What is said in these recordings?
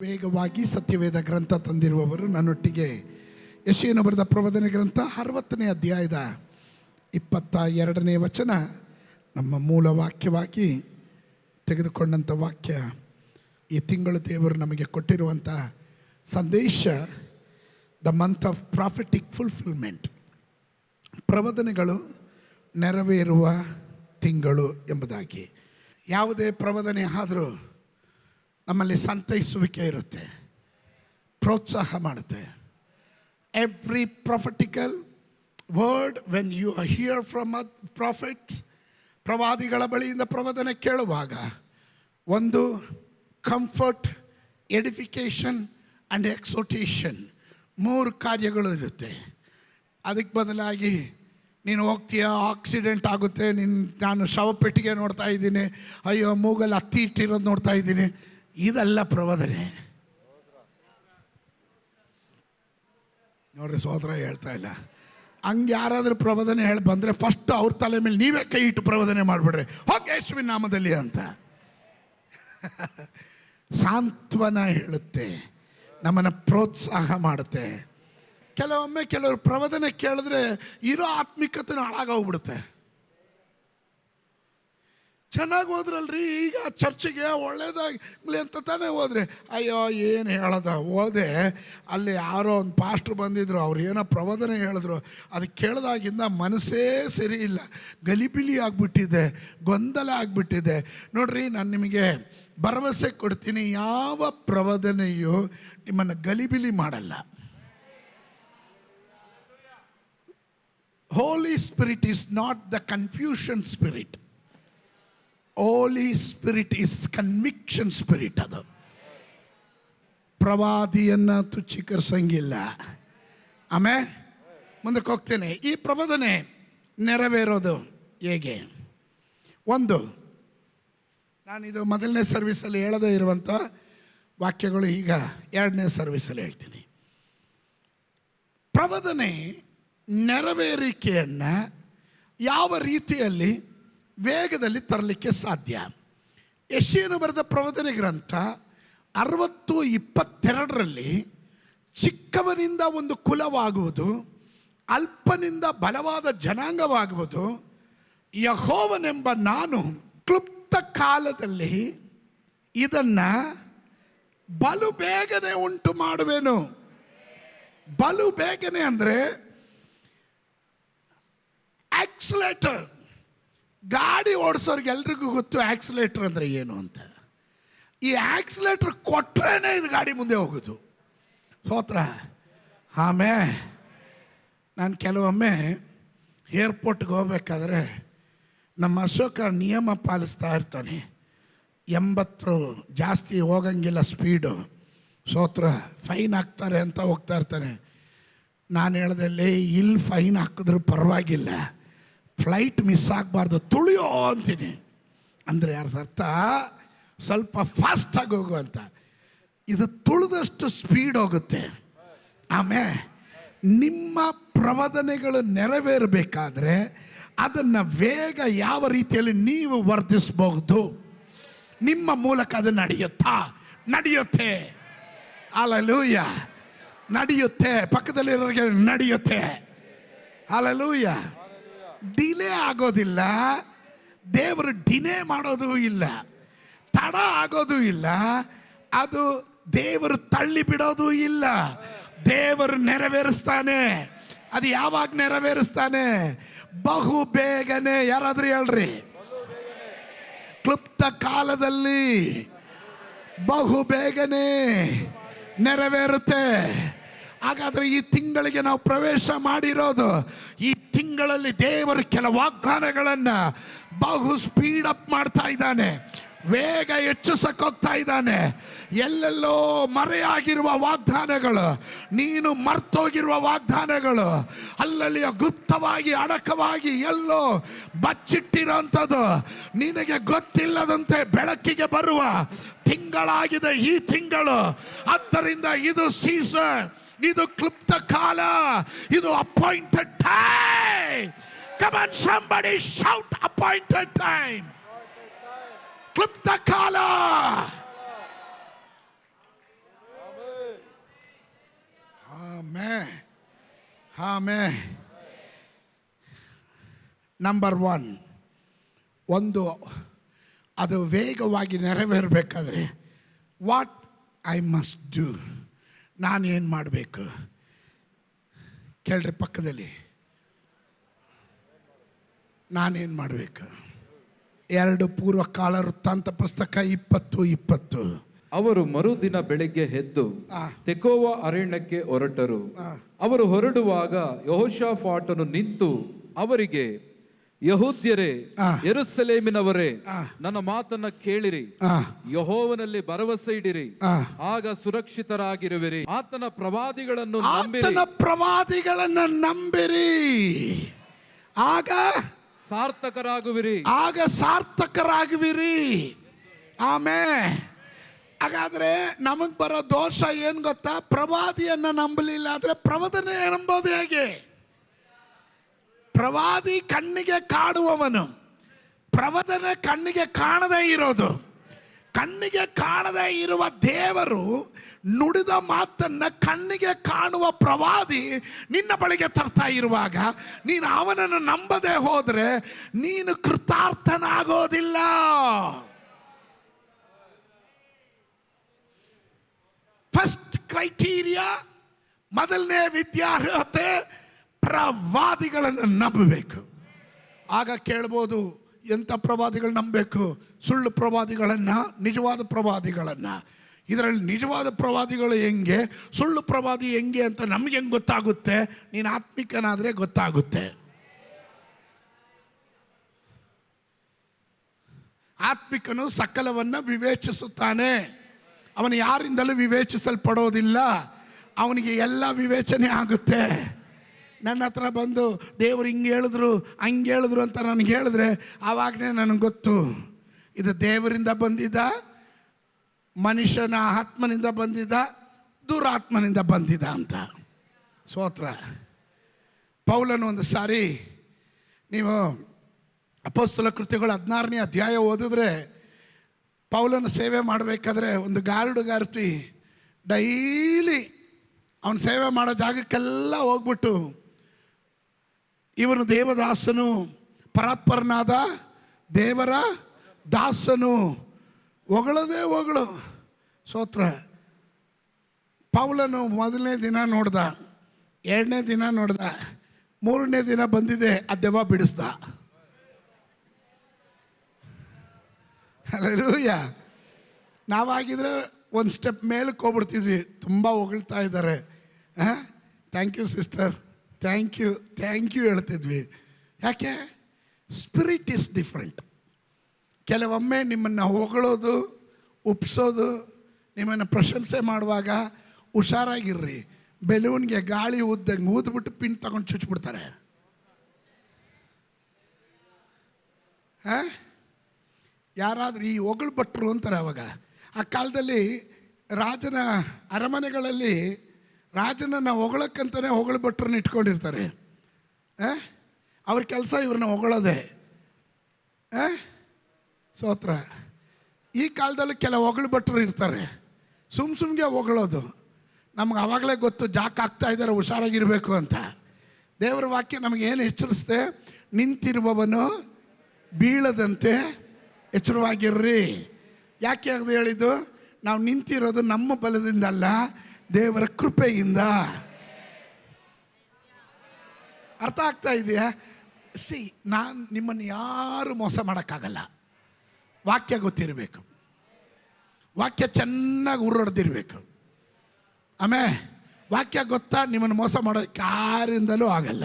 ವೇಗವಾಗಿ ಸತ್ಯವೇದ ಗ್ರಂಥ ತಂದಿರುವವರು ನನ್ನೊಟ್ಟಿಗೆ ಯೆಶಾಯನು ಬರೆದ ಪ್ರವಾದನೆ ಗ್ರಂಥ 60ನೇ ಅಧ್ಯಾಯದ 22ನೇ ವಚನ ನಮ್ಮ ಮೂಲ ವಾಕ್ಯವಾಗಿ ತೆಗೆದುಕೊಂಡಂಥ ವಾಕ್ಯ. ಈ ತಿಂಗಳು ದೇವರು ನಮಗೆ ಕೊಟ್ಟಿರುವಂಥ ಸಂದೇಶ the month of prophetic fulfilment, ಪ್ರವಾದನೆಗಳು ನೆರವೇರುವ ತಿಂಗಳು ಎಂಬುದಾಗಿ. ಯಾವುದೇ ಪ್ರವಾದನೆ ಆದರೂ ನಮ್ಮಲ್ಲಿ ಸಂತೈಸುವಿಕೆ ಇರುತ್ತೆ, ಪ್ರೋತ್ಸಾಹ ಮಾಡುತ್ತೆ. Every prophetical word when you hear from a prophets, ಪ್ರವಾದಿಗಳ ಬಳಿಯಿಂದ ಪ್ರವಾದನೆ ಕೇಳುವಾಗ ಒಂದು ಕಂಫರ್ಟ್, ಎಡಿಫಿಕೇಷನ್ ಆ್ಯಂಡ್ ಎಕ್ಸೋಟೇಷನ್, 3 ಕಾರ್ಯಗಳು ಇರುತ್ತೆ. ಅದಕ್ಕೆ ಬದಲಾಗಿ ನೀನು ಹೋಗ್ತೀಯ, ಆಕ್ಸಿಡೆಂಟ್ ಆಗುತ್ತೆ, ನಾನು ಶವಪೆಟ್ಟಿಗೆ ನೋಡ್ತಾ ಇದ್ದೀನಿ, ಅಯ್ಯೋ ಮೂಗಲ್ಲಿ ಹತ್ತಿ ಇಟ್ಟಿರೋದು ನೋಡ್ತಾ ಇದ್ದೀನಿ, ಇದೆಲ್ಲ ಪ್ರವಾದನೆ. ನೋಡ್ರಿ, ಸೋದರ ಹೇಳ್ತಾ ಇಲ್ಲ. ಹಂಗೆ ಯಾರಾದರೂ ಪ್ರವಾದನೆ ಹೇಳಿ ಬಂದರೆ ಫಸ್ಟ್ ಅವ್ರ ತಲೆ ಮೇಲೆ ನೀವೇ ಕೈ ಇಟ್ಟು ಪ್ರವಾದನೆ ಮಾಡಿಬಿಡ್ರಿ, ಹೋಗಿ ಯೇಸುವಿನ ನಾಮದಲ್ಲಿ ಅಂತ. ಸಾಂತ್ವನ ಹೇಳುತ್ತೆ, ನಮ್ಮನ್ನು ಪ್ರೋತ್ಸಾಹ ಮಾಡುತ್ತೆ. ಕೆಲವೊಮ್ಮೆ ಕೆಲವರು ಪ್ರವಾದನೆ ಕೇಳಿದ್ರೆ ಇರೋ ಆತ್ಮಿಕತೆನ ಹಾಳಾಗೋಗ್ಬಿಡುತ್ತೆ. ಚೆನ್ನಾಗಿ ಹೋದ್ರಲ್ರಿ, ಈಗ ಚರ್ಚಿಗೆ ಒಳ್ಳೇದಾಗಲಿ ಅಂತ ತಾನೇ ಹೋದ್ರೆ, ಅಯ್ಯೋ ಏನು ಹೇಳೋದ, ಹೋದೆ ಅಲ್ಲಿ ಯಾರೋ ಒಂದು ಪಾಸ್ಟ್ರು ಬಂದಿದ್ರು, ಅವ್ರು ಏನೋ ಪ್ರವಾದನೆ ಹೇಳಿದ್ರು, ಅದು ಕೇಳಿದಾಗಿಂದ ಮನಸ್ಸೇ ಸರಿ ಇಲ್ಲ, ಗಲಿಬಿಲಿ ಆಗಿಬಿಟ್ಟಿದೆ, ಗೊಂದಲ ಆಗಿಬಿಟ್ಟಿದೆ. ನೋಡ್ರಿ, ನಾನು ನಿಮಗೆ ಭರವಸೆ ಕೊಡ್ತೀನಿ, ಯಾವ ಪ್ರವಾದನೆಯು ನಿಮ್ಮನ್ನು ಗಲಿಬಿಲಿ ಮಾಡಲ್ಲ. Holy spirit is not the confusion spirit. Holy spirit is conviction spirit. ಅದು ಪ್ರವಾದಿಯನ್ನು ತುಚ್ಛೀಕರಿಸಂಗಿಲ್ಲ. ಆಮೇಲೆ ಮುಂದಕ್ಕೆ ಹೋಗ್ತೇನೆ. ಈ ಪ್ರವಾದನೆ ನೆರವೇರೋದು ಹೇಗೆ? ಒಂದು, ನಾನಿದು ಮೊದಲನೇ ಸರ್ವಿಸಲ್ಲಿ ಹೇಳದೇ ಇರುವಂಥ ವಾಕ್ಯಗಳು ಈಗ 2ನೇ ಸರ್ವಿಸಲ್ಲಿ ಹೇಳ್ತೀನಿ. ಪ್ರವಾದನೆ ನೆರವೇರಿಕೆಯನ್ನು ಯಾವ ರೀತಿಯಲ್ಲಿ ವೇಗದಲ್ಲಿ ತರಲಿಕ್ಕೆ ಸಾಧ್ಯ? ಯೆಶಾಯನು ಬರೆದ ಪ್ರವಾದನೆ ಗ್ರಂಥ 60:22ರಲ್ಲಿ ಚಿಕ್ಕವನಿಂದ ಒಂದು ಕುಲವಾಗುವುದು, ಅಲ್ಪನಿಂದ ಬಲವಾದ ಜನಾಂಗವಾಗುವುದು, ಯೆಹೋವನೆಂಬ ನಾನು ಕ್ಲುಪ್ತ ಕಾಲದಲ್ಲಿ ಇದನ್ನು ಬಲು ಬೇಗನೆ ಉಂಟು ಮಾಡುವೆನು. ಬಲು ಬೇಗನೆ ಅಂದರೆ ಆಕ್ಸಿಲೇಟರ್. ಗಾಡಿ ಓಡಿಸೋರಿಗೆ ಎಲ್ರಿಗೂ ಗೊತ್ತು ಆಕ್ಸಿಲೇಟರ್ ಅಂದರೆ ಏನು ಅಂತ. ಈ ಆಕ್ಸಿಲೇಟರ್ ಕೊಟ್ರೇನೆ ಇದು ಗಾಡಿ ಮುಂದೆ ಹೋಗೋದು. ಸ್ತೋತ್ರ. ಆಮೇಲೆ ನಾನು ಕೆಲವೊಮ್ಮೆ ಏರ್ಪೋರ್ಟ್ಗೆ ಹೋಗ್ಬೇಕಾದ್ರೆ ನಮ್ಮ ಅಶೋಕ ನಿಯಮ ಪಾಲಿಸ್ತಾ ಇರ್ತಾನೆ. 80 ಜಾಸ್ತಿ ಹೋಗಂಗಿಲ್ಲ ಸ್ಪೀಡು. ಸ್ತೋತ್ರ. ಫೈನ್ ಹಾಕ್ತಾರೆ ಅಂತ ಹೋಗ್ತಾ ಇರ್ತಾನೆ. ನಾನು ಹೇಳ್ದಲ್ಲಿ, ಇಲ್ಲಿ ಫೈನ್ ಹಾಕಿದ್ರೂ ಪರವಾಗಿಲ್ಲ, ಫ್ಲೈಟ್ ಮಿಸ್ ಆಗಬಾರ್ದು, ತುಳಿಯೋ ಅಂತೀನಿ. ಅಂದರೆ ಅರ್ಥ ಸ್ವಲ್ಪ ಫಾಸ್ಟಾಗಿ ಹೋಗು ಅಂತ. ಇದು ತುಳಿದಷ್ಟು ಸ್ಪೀಡ್ ಹೋಗುತ್ತೆ. ಆಮೇಲೆ ನಿಮ್ಮ ಪ್ರವಾದನೆಗಳು ನೆರವೇರಬೇಕಾದ್ರೆ ಅದನ್ನು ವೇಗ ಯಾವ ರೀತಿಯಲ್ಲಿ ನೀವು ವರ್ಧಿಸಬಹುದು, ನಿಮ್ಮ ಮೂಲಕ ಅದು ನಡೆಯುತ್ತೆ. ಹಲ್ಲೆಲೂಯಾ, ನಡೆಯುತ್ತೆ. ಪಕ್ಕದಲ್ಲಿರೋರಿಗೆ ನಡೆಯುತ್ತೆ. ಹಲ್ಲೆಲೂಯಾ. ಡಿಲೇ ಆಗೋದಿಲ್ಲ. ದೇವರು ಡಿಲೇ ಮಾಡೋದು ಇಲ್ಲ, ತಡ ಆಗೋದು ಇಲ್ಲ. ಅದು ದೇವರು ತಳ್ಳಿ ಬಿಡೋದು ಇಲ್ಲ. ದೇವರು ನೆರವೇರಿಸ್ತಾನೆ. ಅದು ಯಾವಾಗ ನೆರವೇರಿಸ್ತಾನೆ? ಬಹು ಬೇಗನೆ. ಯಾರಾದ್ರೂ ಹೇಳ್ರಿ, ಕ್ಲುಪ್ತ ಕಾಲದಲ್ಲಿ ಬಹು ಬೇಗನೆ ನೆರವೇರುತ್ತೆ. ಹಾಗಾದರೆ ಈ ತಿಂಗಳಿಗೆ ನಾವು ಪ್ರವೇಶ ಮಾಡಿರೋದು, ಈ ತಿಂಗಳಲ್ಲಿ ದೇವರು ಕೆಲ ವಾಗ್ದಾನಗಳನ್ನು ಬಹು ಸ್ಪೀಡಪ್ ಮಾಡ್ತಾ ಇದ್ದಾನೆ, ವೇಗ ಹೆಚ್ಚಿಸಕ್ಕೆ ಹೋಗ್ತಾ ಇದ್ದಾನೆ. ಎಲ್ಲೆಲ್ಲೋ ಮರೆಯಾಗಿರುವ ವಾಗ್ದಾನಗಳು, ನೀನು ಮರ್ತೋಗಿರುವ ವಾಗ್ದಾನಗಳು, ಅಲ್ಲಲ್ಲಿ ಗುಪ್ತವಾಗಿ ಅಡಕವಾಗಿ ಎಲ್ಲೋ ಬಚ್ಚಿಟ್ಟಿರೋಂಥದ್ದು, ನಿನಗೆ ಗೊತ್ತಿಲ್ಲದಂತೆ ಬೆಳಕಿಗೆ ಬರುವ ತಿಂಗಳಾಗಿದೆ ಈ ತಿಂಗಳು. ಆದ್ದರಿಂದ ಇದು ಸೀಸನ್, ಇದು ಕ್ಲುಪ್ತ ಕಾಲ, ಇದು appointed time. Come on, somebody shout appointed time. ಕ್ಲುಪ್ತ ಕಾಲ. ಆಮೇಲೆ ನಂಬರ್ 1, ಒಂದು ಅದು ವೇಗವಾಗಿ ನೆರವೇರಬೇಕಾದ್ರೆ ವಾಟ್ ಐ ಮಸ್ಟ್ ಡೂ, ನಾನೇನು ಮಾಡಬೇಕು? ಕೇಳ್ರಿ ಪಕ್ಕದಲ್ಲಿ, ನಾನೇನು ಮಾಡಬೇಕು? 2 ಪೂರ್ವಕಾಲ ವೃತ್ತಾಂತ ಪುಸ್ತಕ 20:20. ಅವರು ಮರುದಿನ ಬೆಳಿಗ್ಗೆ ಎದ್ದು ತೆಕೋವ ಅರಣ್ಯಕ್ಕೆ ಹೊರಟರು. ಅವರು ಹೊರಡುವಾಗ ಯೆಹೋಷಾಫಾಟನು ನಿಂತು ಅವರಿಗೆ, ಯೆಹೂದ್ಯರೇ, ಯೆರೂಸಲೇಮಿನವರೇ, ನನ್ನ ಮಾತನ್ನ ಕೇಳಿರಿ. ಯೆಹೋವನಲ್ಲಿ ಭರವಸೆ ಇಡಿರಿ, ಆಗ ಸುರಕ್ಷಿತರಾಗಿರುವಿರಿ. ಆತನ ಪ್ರವಾದಿಗಳನ್ನು ನಂಬಿರಿ, ಆಗ ಸಾರ್ಥಕರಾಗುವಿರಿ. ಆಮೇಲೆ ಹಾಗಾದ್ರೆ ನಮಗ್ ಬರೋ ದೋಷ ಏನ್ ಗೊತ್ತಾ? ಪ್ರವಾದಿಯನ್ನ ನಂಬಲಿಲ್ಲ ಅಂದ್ರೆ ಪ್ರವಾದನೆ ನಂಬೋದು ಹೇಗೆ? ಪ್ರವಾದಿ ಕಣ್ಣಿಗೆ ಕಾಣುವವನು, ಪ್ರವಾದನೆ ಕಣ್ಣಿಗೆ ಕಾಣದೇ ಇರೋದು. ಕಣ್ಣಿಗೆ ಕಾಣದೇ ಇರುವ ದೇವರು ನುಡಿದ ಮಾತನ್ನ ಕಣ್ಣಿಗೆ ಕಾಣುವ ಪ್ರವಾದಿ ನಿನ್ನ ಬಳಿಗೆ ತರ್ತಾ ಇರುವಾಗ ನೀನು ಅವನನ್ನು ನಂಬದೆ ಹೋದ್ರೆ ನೀನು ಕೃತಾರ್ಥನಾಗೋದಿಲ್ಲ. ಫಸ್ಟ್ ಕ್ರೈಟೀರಿಯಾ, ಮೊದಲನೇ ವಿದ್ಯಾರ್ಹತೆ, ಪ್ರವಾದಿಗಳನ್ನು ನಂಬಬೇಕು. ಆಗ ಕೇಳ್ಬೋದು, ಎಂಥ ಪ್ರವಾದಿಗಳು ನಂಬಬೇಕು? ಸುಳ್ಳು ಪ್ರವಾದಿಗಳನ್ನು, ನಿಜವಾದ ಪ್ರವಾದಿಗಳನ್ನು. ಇದರಲ್ಲಿ ನಿಜವಾದ ಪ್ರವಾದಿಗಳು ಹೆಂಗೆ, ಸುಳ್ಳು ಪ್ರವಾದಿ ಹೆಂಗೆ ಅಂತ ನಮ್ಗೆ ಹೆಂಗೆ ಗೊತ್ತಾಗುತ್ತೆ? ನೀನು ಆತ್ಮಿಕನಾದರೆ ಗೊತ್ತಾಗುತ್ತೆ. ಆತ್ಮಿಕನು ಸಕಲವನ್ನು ವಿವೇಚಿಸುತ್ತಾನೆ. ಅವನು ಯಾರಿಂದಲೂ ವಿವೇಚಿಸಲ್ಪಡೋದಿಲ್ಲ. ಅವನಿಗೆ ಎಲ್ಲ ವಿವೇಚನೆ ಆಗುತ್ತೆ. ನನ್ನ ಹತ್ರ ಬಂದು ದೇವರು ಹಿಂಗೆ ಹೇಳಿದ್ರು ಹಂಗೆ ಹೇಳಿದ್ರು ಅಂತ ನನಗೆ ಹೇಳಿದ್ರೆ ಆವಾಗಲೇ ನನಗೆ ಗೊತ್ತು ಇದು ದೇವರಿಂದ ಬಂದಿದ್ದ, ಮನುಷ್ಯನ ಆತ್ಮನಿಂದ ಬಂದಿದ್ದ, ದುರಾತ್ಮನಿಂದ ಬಂದಿದ್ದ ಅಂತ. ಸ್ತೋತ್ರ. ಪೌಲನು ಒಂದು ಸಾರಿ, ನೀವು ಅಪೊಸ್ತಲ ಕೃತ್ಯಗಳು 16ನೇ ಅಧ್ಯಾಯ ಓದಿದ್ರೆ, ಪೌಲನ ಸೇವೆ ಮಾಡಬೇಕಾದ್ರೆ ಒಂದು ಗಾರ್ತಿ ಡೈಲಿ ಅವನು ಸೇವೆ ಮಾಡೋ ಜಾಗಕ್ಕೆಲ್ಲ ಹೋಗ್ಬಿಟ್ಟು, ಇವನು ದೇವದಾಸನು, ಪರಾತ್ಪರನಾದ ದೇವರ ದಾಸನು, ಹೊಗಳದೇ ಹೊಗಳು. ಸ್ತೋತ್ರ. ಪೌಲನು ಮೊದಲನೇ ದಿನ ನೋಡ್ದ, 2ನೇ ದಿನ ನೋಡ್ದ, 3ನೇ ದಿನ ಬಂದಿದೆ, ಆ ದೆವ್ವ ಬಿಡಿಸ್ದ. ಹಲ್ಲೆಲೂಯಾ. ನಾವಾಗಿದ್ರೆ ಒಂದು ಸ್ಟೆಪ್ ಮೇಲಕ್ಕೆ ಹೋಗ್ಬಿಡ್ತಿದ್ವಿ. ತುಂಬ ಹೊಗಳ್ತಾ ಇದ್ದಾರೆ, thank you sister, thank you ಹೇಳ್ತಿದ್ವಿ. ಯಾಕೆ? Spirit is different. ಕೆಲವೊಮ್ಮೆ ನಿಮ್ಮನ್ನು ಹೊಗಳೋದು, ಉಪ್ಸೋದು, ನಿಮ್ಮನ್ನು ಪ್ರಶಂಸೆ ಮಾಡುವಾಗ ಹುಷಾರಾಗಿರ್ರಿ. ಬೆಲೂನ್ಗೆ ಗಾಳಿ ಊದ್ದಂಗೆ ಊದ್ಬಿಟ್ಟು ಪಿನ್ ತಗೊಂಡು ಚುಚ್ಚಿಬಿಡ್ತಾರೆ. ಯಾರಾದರೂ ಈ ಹೊಗಳು ಭಟ್ರು ಅಂತಾರೆ. ಅವಾಗ ಆ ಕಾಲದಲ್ಲಿ ರಾಜನ ಅರಮನೆಗಳಲ್ಲಿ ರಾಜನನ್ನು ಹೊಗಳಕ್ಕಂತಲೇ ಹೊಗಳು ಭಟ್ರನ್ನ ಇಟ್ಕೊಂಡಿರ್ತಾರೆ. ಅವ್ರ ಕೆಲಸ ಇವ್ರನ್ನ ಹೊಗಳೋದೆ. ಸ್ತೋತ್ರ. ಈ ಕಾಲದಲ್ಲಿ ಕೆಲವು ಹೊಗಳು ಭಟ್ರು ಇರ್ತಾರೆ, ಸುಮ್ಗೆ ಹೊಗಳೋದು. ನಮ್ಗೆ ಆವಾಗಲೇ ಗೊತ್ತು ಜಾಕ್ ಆಗ್ತಾ ಇದ್ದಾರೆ, ಹುಷಾರಾಗಿರಬೇಕು ಅಂತ. ದೇವರ ವಾಕ್ಯ ನಮಗೇನು ಎಚ್ಚರಿಸ್ತೆ? ನಿಂತಿರುವವನು ಬೀಳದಂತೆ ಎಚ್ಚರವಾಗಿರ್ರಿ. ಯಾಕೆ ಅದು ಹೇಳಿದ್ದು? ನಾವು ನಿಂತಿರೋದು ನಮ್ಮ ಬಲದಿಂದ ಅಲ್ಲ, ದೇವರ ಕೃಪೆಯಿಂದ. ಅರ್ಥ ಆಗ್ತಾ ಇದೆಯಾ? ನಾನು ನಿಮ್ಮನ್ನು ಯಾರು ಮೋಸ ಮಾಡೋಕ್ಕಾಗಲ್ಲ. ವಾಕ್ಯ ಗೊತ್ತಿರಬೇಕು, ವಾಕ್ಯ ಚೆನ್ನಾಗಿ ಉರುಡ್ದಿರ್ಬೇಕು. ಆಮೇಲೆ ವಾಕ್ಯ ಗೊತ್ತಾ? ನಿಮ್ಮನ್ನು ಮೋಸ ಮಾಡೋಕ್ಕೆ ಯಾರಿಂದಲೂ ಆಗಲ್ಲ.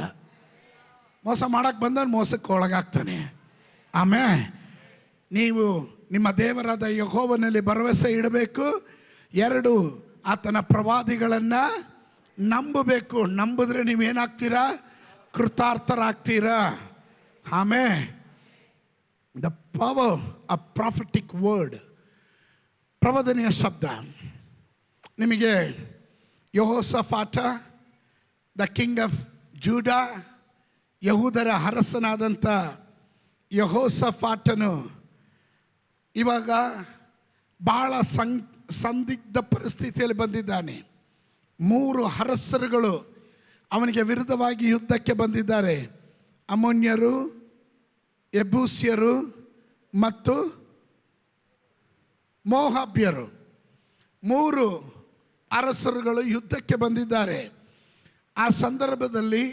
ಮೋಸ ಮಾಡೋಕ್ಕೆ ಬಂದವನು ಮೋಸಕ್ಕೆ ಒಳಗಾಗ್ತಾನೆ. ಆಮೇಲೆ ನೀವು ನಿಮ್ಮ ದೇವರಾದ ಯೆಹೋವನಲ್ಲಿ ಭರವಸೆ ಇಡಬೇಕು. 2, ಆತನ ಪ್ರವಾದಿಗಳನ್ನು ನಂಬಬೇಕು. ನಂಬಿದ್ರೆ ನೀವೇನಾಗ್ತೀರಾ? ಕೃತಾರ್ಥರಾಗ್ತೀರಾ. ಆಮೇಲೆ the power of prophetic word, ಪ್ರವಾದನೆಯ ಶಬ್ದ. ನಿಮಗೆ Jehoshaphat, the king of Judah, ಯಹೂದರ ಅರಸನಾದಂಥ ಯೆಹೋಷಾಫಾಟನು ಇವಾಗ ಭಾಳ ಸಂದಿಗ್ಧ ಪರಿಸ್ಥಿತಿಯಲ್ಲಿ ಬಂದಿದ್ದಾನೆ. 3 ಅರಸರುಗಳು ಅವನಿಗೆ ವಿರುದ್ಧವಾಗಿ ಯುದ್ಧಕ್ಕೆ ಬಂದಿದ್ದಾರೆ. ಅಮ್ಮೋನ್ಯರು, ಯೆಬೂಸ್ಯರು ಮತ್ತು ಮೋವಾಬ್ಯರು, 3 ಅರಸರುಗಳು ಯುದ್ಧಕ್ಕೆ ಬಂದಿದ್ದಾರೆ. ಆ ಸಂದರ್ಭದಲ್ಲಿ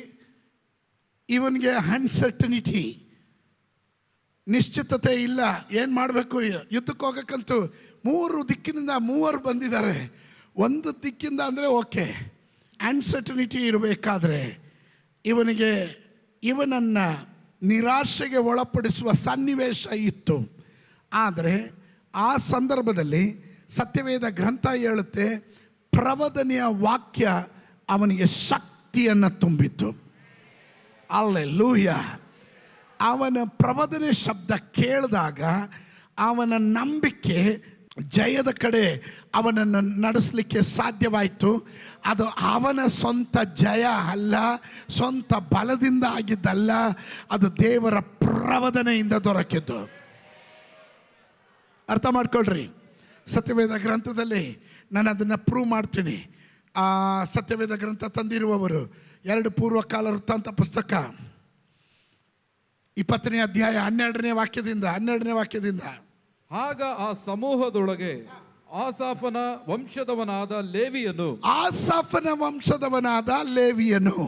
ಇವನಿಗೆ ಅನ್ಸರ್ಟನಿಟಿ, ನಿಶ್ಚಿತತೆ ಇಲ್ಲ. ಏನು ಮಾಡಬೇಕು, ಯುದ್ಧಕ್ಕೆ ಹೋಗಕ್ಕಂತೂ 3 ದಿಕ್ಕಿನಿಂದ 3 ಬಂದಿದ್ದಾರೆ. ಒಂದು ದಿಕ್ಕಿಂದ ಅಂದರೆ ಓಕೆ, ಅನ್ಸರ್ಟನಿಟಿ ಇರಬೇಕಾದ್ರೆ ಇವನನ್ನು ನಿರಾಶೆಗೆ ಒಳಪಡಿಸುವ ಸನ್ನಿವೇಶ ಇತ್ತು. ಆದರೆ ಆ ಸಂದರ್ಭದಲ್ಲಿ ಸತ್ಯವೇದ ಗ್ರಂಥ ಹೇಳುತ್ತೆ, ಪ್ರವಾದನೆಯ ವಾಕ್ಯ ಅವನಿಗೆ ಶಕ್ತಿಯನ್ನು ತುಂಬಿತು. ಹಲ್ಲೆಲೂಯಾ. ಅವನ ಪ್ರವಾದನೆ ಶಬ್ದ ಕೇಳಿದಾಗ ಅವನ ನಂಬಿಕೆ ಜಯದ ಕಡೆ ಅವನನ್ನು ನಡೆಸಲಿಕ್ಕೆ ಸಾಧ್ಯವಾಯಿತು. ಅದು ಅವನ ಸ್ವಂತ ಜಯ ಅಲ್ಲ, ಸ್ವಂತ ಬಲದಿಂದ ಆಗಿದ್ದಲ್ಲ, ಅದು ದೇವರ ಪ್ರವಾದನೆಯಿಂದ ದೊರಕಿದ್ದು. ಅರ್ಥ ಮಾಡ್ಕೊಳ್ರಿ. ಸತ್ಯವೇದ ಗ್ರಂಥದಲ್ಲಿ ನಾನು ಅದನ್ನು ಪ್ರೂವ್ ಮಾಡ್ತೀನಿ. ಆ ಸತ್ಯವೇದ ಗ್ರಂಥ ತಂದಿರುವವರು 2 ಪೂರ್ವಕಾಲ ವೃತ್ತಾಂತ ಪುಸ್ತಕ 20ನೇ ಅಧ್ಯಾಯ 12ನೇ ವಾಕ್ಯದಿಂದ ಆಗ ಆ ಸಮೂಹದೊಳಗೆ ಆಸಾಫನ ವಂಶದವನಾದ ಲೇವಿಯನು.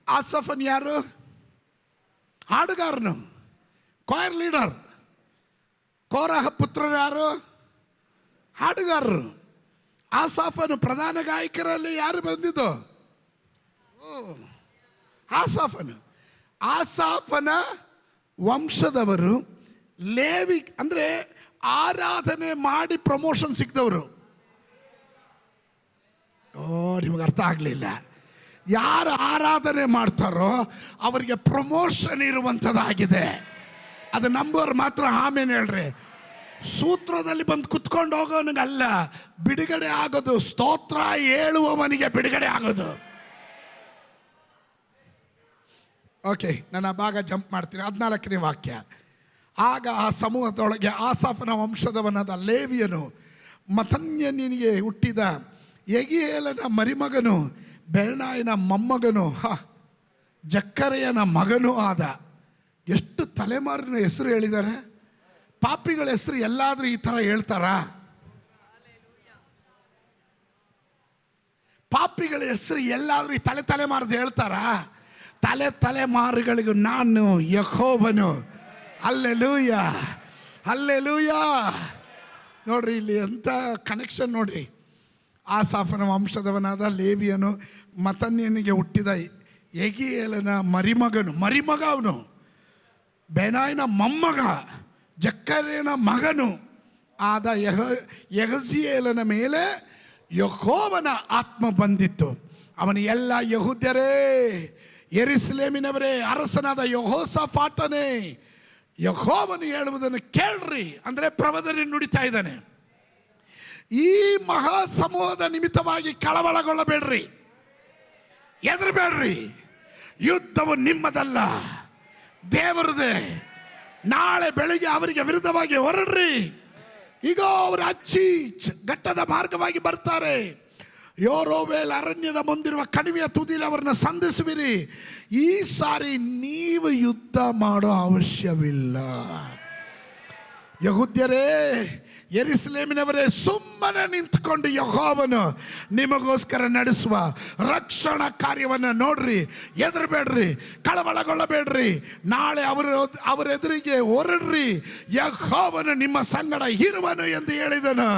ಆಸಾಫನ್ ಯಾರು? ಹಾಡುಗಾರನು, ಕಾಯರ್ ಲೀಡರ್. ಕೋರಹ ಪುತ್ರರು ಯಾರು? ಹಾಡುಗಾರರು. ಆಸಾಫನು ಪ್ರಧಾನ ಗಾಯಕರಲ್ಲಿ ಯಾರು ಬಂದಿದ್ದು? ಆಸಾಫನ ವಂಶದವರು. ಲೇವಿ ಅಂದರೆ ಆರಾಧನೆ ಮಾಡಿ ಪ್ರಮೋಷನ್ ಸಿಕ್ಕಿದವರು. ನಿಮಗೆ ಅರ್ಥ ಆಗಲಿಲ್ಲ. ಯಾರು ಆರಾಧನೆ ಮಾಡ್ತಾರೋ ಅವರಿಗೆ ಪ್ರಮೋಷನ್ ಇರುವಂಥದ್ದಾಗಿದೆ. ಅದು ನಂಬೋರು ಮಾತ್ರ ಆಮೇಲೆ ಹೇಳ್ರಿ. ಸೂತ್ರದಲ್ಲಿ ಬಂದು ಕುತ್ಕೊಂಡು ಹೋಗೋನಿಗಲ್ಲ ಬಿಡುಗಡೆ ಆಗೋದು, ಸ್ತೋತ್ರ ಹೇಳುವವನಿಗೆ ಬಿಡುಗಡೆ ಆಗೋದು. ಓಕೆ, ನಾನು ಆ ಭಾಗ ಜಂಪ್ ಮಾಡ್ತೀನಿ. 14ನೇ ವಾಕ್ಯ. ಆಗ ಆ ಸಮೂಹದೊಳಗೆ ಆಸಾಫನ ವಂಶದವನಾದ ಲೇವಿಯನು, ಮತನ್ಯನಿಗೆ ಹುಟ್ಟಿದ ಯೆಗೀಯೇಲನ ಮರಿಮಗನು, ಬೆನಾಯನ ಮೊಮ್ಮಗನು, ಜಕ್ಕರೆಯನ ಮಗನೂ ಆದ. ಎಷ್ಟು ತಲೆಮಾರಿನ ಹೆಸರು ಹೇಳಿದ್ದಾರೆ. ಪಾಪಿಗಳ ಹೆಸರು ಎಲ್ಲಾದರೂ ಈ ಥರ ಹೇಳ್ತಾರಾ? ಪಾಪಿಗಳ ಹೆಸರು ಎಲ್ಲಾದರೂ ಈ ತಲೆಮಾರದು ಹೇಳ್ತಾರಾ? ತಲೆಮಾರುಗಳಿಗೂ ನಾನು ಯೆಹೋವನು. Hallelujah, hallelujah. ನೋಡ್ರಿ ಇಲ್ಲಿ ಎಂಥ ಕನೆಕ್ಷನ್ ನೋಡ್ರಿ. ಆಸಾಫನ ವಂಶದವನಾದ ಲೇವಿಯನು, ಮತನ್ಯನಿಗೆ ಹುಟ್ಟಿದ ಯೆಗೀಯೇಲನ ಮರಿಮಗ ಅವನು, ಬೆನಾಯನ ಮೊಮ್ಮಗ, ಜಕ್ಕರೇನ ಮಗನು ಆದ ಯಹಜಿಯೇಲನ ಮೇಲೆ ಯೆಹೋವನ ಆತ್ಮ ಬಂದಿತ್ತು. ಅವನ ಎಲ್ಲ ಯೆಹೂದ್ಯರೇ, ಯೆರೂಸಲೇಮಿನವರೇ, ಅರಸನಾದ ಯೆಹೋಷಾಫಾಟನೇ, ಯೆಹೋವನು ಹೇಳುವುದನ್ನು ಕೇಳ್ರಿ. ಅಂದರೆ ಪ್ರವಾದನೆ ನುಡಿತಾ ಇದ್ದಾನೆ. ಈ ಮಹಾ ಸಮೂಹದ ನಿಮಿತ್ತವಾಗಿ ಕಳವಳಗೊಳ್ಳಬೇಡ್ರಿ, ಹೆದರಬೇಡ್ರಿ. ಯುದ್ಧವು ನಿಮ್ಮದಲ್ಲ, ದೇವರದೇ. ನಾಳೆ ಬೆಳಿಗ್ಗೆ ಅವರಿಗೆ ವಿರುದ್ಧವಾಗಿ ಹೊರಡ್ರಿ. ಈಗ ಅವರು ಅಚ್ಚಿ ಘಟ್ಟದ ಮಾರ್ಗವಾಗಿ ಬರ್ತಾರೆ. ಯೋರೋವೇಲ್ ಅರಣ್ಯದ ಮುಂದಿರುವ ಕಣಿವೆಯ ತುದಿಯಲ್ಲಿ ಅವರನ್ನು ಸಂಧಿಸುವಿರಿ. ಈ ಸಾರಿ ನೀವು ಯುದ್ಧ ಮಾಡೋ ಅವಶ್ಯವಿಲ್ಲ. ಯೆಹೂದ್ಯರೇ, ಯೆರೂಸಲೇಮಿನವರೇ, ಸುಮ್ಮನೆ ನಿಂತ್ಕೊಂಡು ಯೆಹೋವನು ನಿಮಗೋಸ್ಕರ ನಡೆಸುವ ರಕ್ಷಣಾ ಕಾರ್ಯವನ್ನು ನೋಡ್ರಿ. ಹೆದರಬೇಡ್ರಿ, ಕಳವಳಗೊಳ್ಳಬೇಡ್ರಿ. ನಾಳೆ ಅವರ ಎದುರಿಗೆ ಹೊರಡ್ರಿ. ಯೆಹೋವನು ನಿಮ್ಮ ಸಂಗಡ ಇರುವನು ಎಂದು ಹೇಳಿದನು.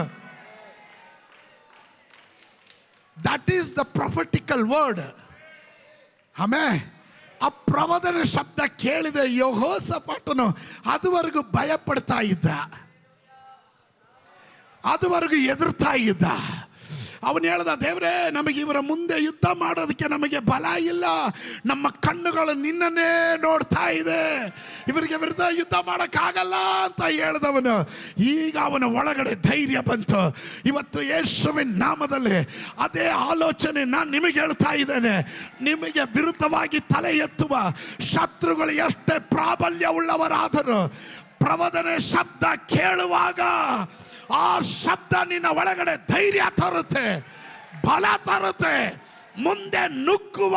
That is the prophetical word. ಆಮೇಲೆ ಆ ಪ್ರವಾದನೆ ಶಬ್ದ ಕೇಳಿದ ಯೆಹೋಷಾಫಾಟನು ಅದುವರೆಗೂ ಭಯ ಪಡ್ತಾ ಇದ್ದ, ಅದುವರೆಗೂ ಹೆದರ್ತಾ ಇದ್ದ. ಅವನು ಹೇಳ್ದ, ದೇವರೇ, ನಮಗೆ ಇವರ ಮುಂದೆ ಯುದ್ಧ ಮಾಡೋದಕ್ಕೆ ನಮಗೆ ಬಲ ಇಲ್ಲ. ನಮ್ಮ ಕಣ್ಣುಗಳು ನಿನ್ನನ್ನೇ ನೋಡ್ತಾ ಇದೆ. ಇವರಿಗೆ ವಿರುದ್ಧ ಯುದ್ಧ ಮಾಡೋಕ್ಕಾಗಲ್ಲ ಅಂತ ಹೇಳಿದವನು ಈಗ ಅವನ ಒಳಗಡೆ ಧೈರ್ಯ ಬಂತು. ಇವತ್ತು ಯೇಸುವಿನ ನಾಮದಲ್ಲಿ ಅದೇ ಆಲೋಚನೆ ನಾನು ನಿಮಗೆ ಹೇಳ್ತಾ ಇದ್ದೇನೆ. ನಿಮಗೆ ವಿರುದ್ಧವಾಗಿ ತಲೆ ಎತ್ತುವ ಶತ್ರುಗಳು ಎಷ್ಟೇ ಪ್ರಾಬಲ್ಯವುಳ್ಳವರಾದರೂ ಪ್ರವಾದನೆ ಶಬ್ದ ಕೇಳುವಾಗ ಆ ಶಬ್ದ ನಿನ್ನ ಒಳಗಡೆ ಧೈರ್ಯ ತರುತ್ತೆ, ಬಲ ತರುತ್ತೆ, ಮುಂದೆ ನುಗ್ಗುವ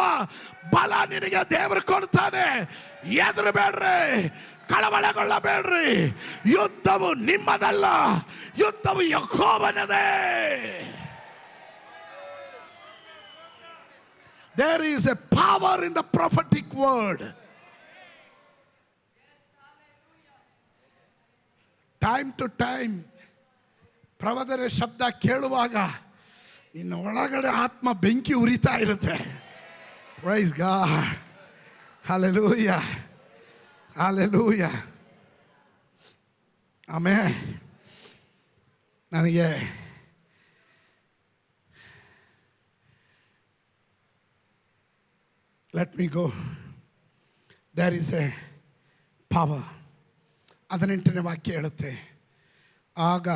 ಬಲ ನಿನಗೆ ದೇವರು ಕೊಡ್ತಾನೆ. ಹೆದರಬೇಡ್ರಿ, ಕಳವಳಗೊಳ್ಳಬೇಡ್ರಿ. ಯುದ್ಧವು ನಿಮ್ಮದಲ್ಲ, ಯುದ್ಧವು ಯೆಹೋವನದೇ. There is a power in the prophetic word. Time to time ಪ್ರವಾದನೆ ಶಬ್ದ ಕೇಳುವಾಗ ಇನ್ನು ಒಳಗಡೆ ಆತ್ಮ ಬೆಂಕಿ ಉರಿತಾ ಇರುತ್ತೆ. Praise God, hallelujah, hallelujah, amen. ನನಗೆ let me go. There is a power. 18ನೇ ವಾಕ್ಯ ಹೇಳುತ್ತೆ, ಆಗ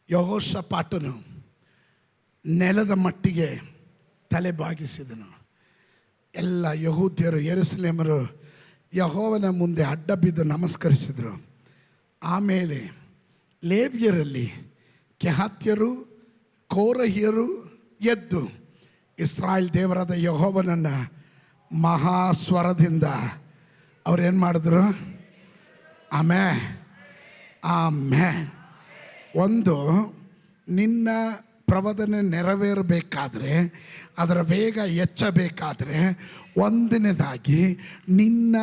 ಯೆಹೋಷಾಫಾಟನು ನೆಲದ ಮಟ್ಟಿಗೆ ತಲೆ ಬಾಗಿಸಿದನು. ಎಲ್ಲ ಯಹೂದ್ಯರು, ಯೆರೂಸಲೇಮರು ಯೆಹೋವನ ಮುಂದೆ ಅಡ್ಡ ಬಿದ್ದು ನಮಸ್ಕರಿಸಿದರು. ಆಮೇಲೆ ಲೇವ್ಯರಲ್ಲಿ ಕೆಹಾತ್ಯರು, ಕೋರಹಿಯರು ಎದ್ದು ಇಸ್ರಾಯೇಲ್ ದೇವರಾದ ಯೆಹೋವನನ್ನು ಮಹಾಸ್ವರದಿಂದ ಅವ್ರೇನು ಮಾಡಿದ್ರು? Amen, amen. ಒಂದು, ನಿನ್ನ ಪ್ರವಾದನೆ ನೆರವೇರಬೇಕಾದ್ರೆ, ಅದರ ವೇಗ ಹೆಚ್ಚಬೇಕಾದ್ರೆ, ಒಂದನೇದಾಗಿ ನಿನ್ನ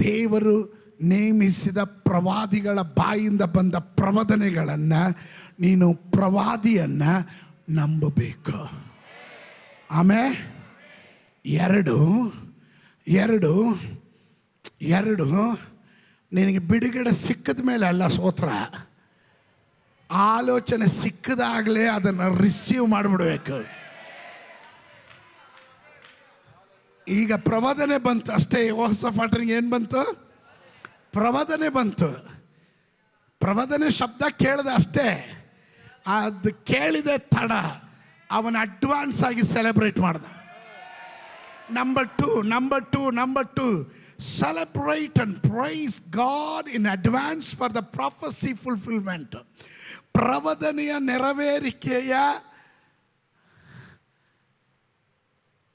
ದೇವರು ನೇಮಿಸಿದ ಪ್ರವಾದಿಗಳ ಬಾಯಿಂದ ಬಂದ ಪ್ರವಾದನೆಗಳನ್ನು ನೀನು ಪ್ರವಾದಿಯನ್ನು ನಂಬಬೇಕು. ಆಮೇಲೆ ಎರಡು ನಿನಗೆ ಬಿಡುಗಡೆ ಸಿಕ್ಕಿದ ಮೇಲೆ ಅಲ್ಲ ಸ್ತೋತ್ರ, ಆಲೋಚನೆ ಸಿಕ್ಕದಾಗಲೇ ಅದನ್ನು ರಿಸೀವ್ ಮಾಡಿಬಿಡ್ಬೇಕು. ಈಗ ಪ್ರವಾದನೆ ಬಂತು ಅಷ್ಟೇ. ಯೆಹೋಷಾಫಾಟನಿಗೆ ಏನು ಬಂತು? ಪ್ರವಾದನೆ ಬಂತು. ಪ್ರವಾದನೆ ಶಬ್ದ ಕೇಳಿದ ಅಷ್ಟೇ. ಅದು ಕೇಳಿದೆ ತಡ, ಅವನ ಅಡ್ವಾನ್ಸ್ ಆಗಿ ಸೆಲೆಬ್ರೇಟ್ ಮಾಡ್ದ. Number two celebrate and praise God in advance for the prophecy fulfillment. ಪ್ರವಾದನೆಯ ನೆರವೇರಿಕೆಯ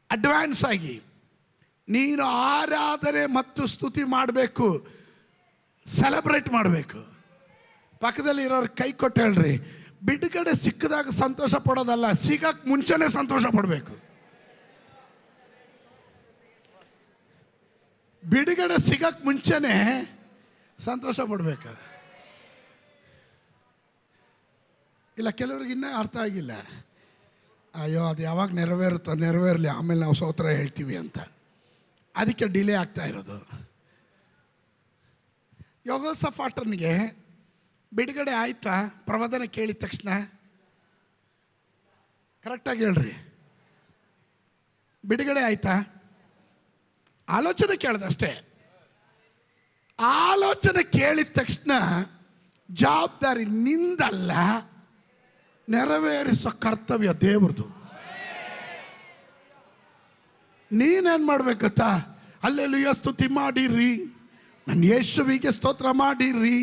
ಅಡ್ವಾನ್ಸ್ ಆಗಿ ನೀನು ಆರಾಧನೆ ಮತ್ತು ಸ್ತುತಿ ಮಾಡಬೇಕು, ಸೆಲೆಬ್ರೇಟ್ ಮಾಡಬೇಕು. ಪಕ್ಕದಲ್ಲಿ ಇರೋರು ಕೈ ಕೊಟ್ಟು ಹೇಳ್ರಿ, ಬಿಡುಗಡೆ ಸಿಕ್ಕಿದಾಗ ಸಂತೋಷ ಪಡೋದಲ್ಲ, ಸಿಗಕ್ಕೆ ಮುಂಚೆನೇ ಸಂತೋಷ ಪಡಬೇಕು. ಬಿಡುಗಡೆ ಸಿಗಕ್ಕೆ ಮುಂಚೆನೇ ಸಂತೋಷ ಪಡಬೇಕು. ಇಲ್ಲ, ಕೆಲವ್ರಿಗೆ ಇನ್ನೂ ಅರ್ಥ ಆಗಿಲ್ಲ. ಅಯ್ಯೋ ಅದು ಯಾವಾಗ ನೆರವೇರುತ್ತೋ ನೆರವೇರಲಿ, ಆಮೇಲೆ ನಾವು ಸ್ತೋತ್ರ ಹೇಳ್ತೀವಿ ಅಂತ. ಅದಕ್ಕೆ ಡಿಲೇ ಆಗ್ತಾ ಇರೋದು. ಯೆಹೋಷಾಫಾಟನಿಗೆ ಬಿಡುಗಡೆ ಆಯ್ತಾ? ಪ್ರವಾದನೆ ಕೇಳಿದ ತಕ್ಷಣ ಕರೆಕ್ಟಾಗಿ ಹೇಳ್ರಿ, ಬಿಡುಗಡೆ ಆಯ್ತಾ? ಆಲೋಚನೆ ಕೇಳಿದ ಅಷ್ಟೇ. ಆಲೋಚನೆ ಕೇಳಿದ ತಕ್ಷಣ ಜವಾಬ್ದಾರಿ ನಿಂದಲ್ಲ, ನೆರವೇರಿಸೋ ಕರ್ತವ್ಯ ದೇವ್ರದು. ನೀನೇನು ಮಾಡ್ಬೇಕತ್ತಾ? ಹಲ್ಲೆಲೂಯಾ ಸ್ತುತಿ ಮಾಡಿರಿ, ನನ್ನ ಯೇಸುವಿಗೆ ಸ್ತೋತ್ರ ಮಾಡಿರಿ,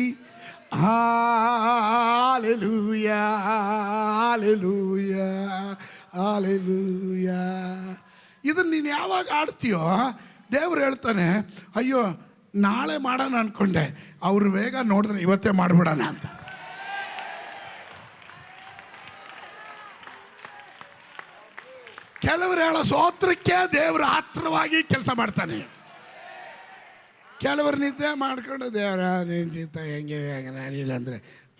ಹಲ್ಲೆಲೂಯಾ ಹಲ್ಲೆಲೂಯಾ ಹಲ್ಲೆಲೂಯಾ. ಇದನ್ನು ನೀನು ಯಾವಾಗ ಆಡ್ತೀಯೋ ದೇವ್ರು ಹೇಳ್ತಾನೆ, ಅಯ್ಯೋ ನಾಳೆ ಮಾಡೋಣ ಅಂದ್ಕೊಂಡೆ, ಅವ್ರ ವೇಗ ನೋಡಿದ್ರೆ ಇವತ್ತೇ ಮಾಡಿಬಿಡೋಣ ಅಂತ. ಕೆಲವರು ಹೇಳೋ ಸ್ತೋತ್ರಕ್ಕೆ ದೇವರು ಆತ್ರವಾಗಿ ಕೆಲಸ ಮಾಡ್ತಾನೆ. ಕೆಲವರು ನಿದ್ದೆ ಮಾಡ್ಕೊಂಡು ದೇವರ ನಿಂತ ಹೆಂಗೆ ನಡೀಲ್ಲ ಅಂದರೆ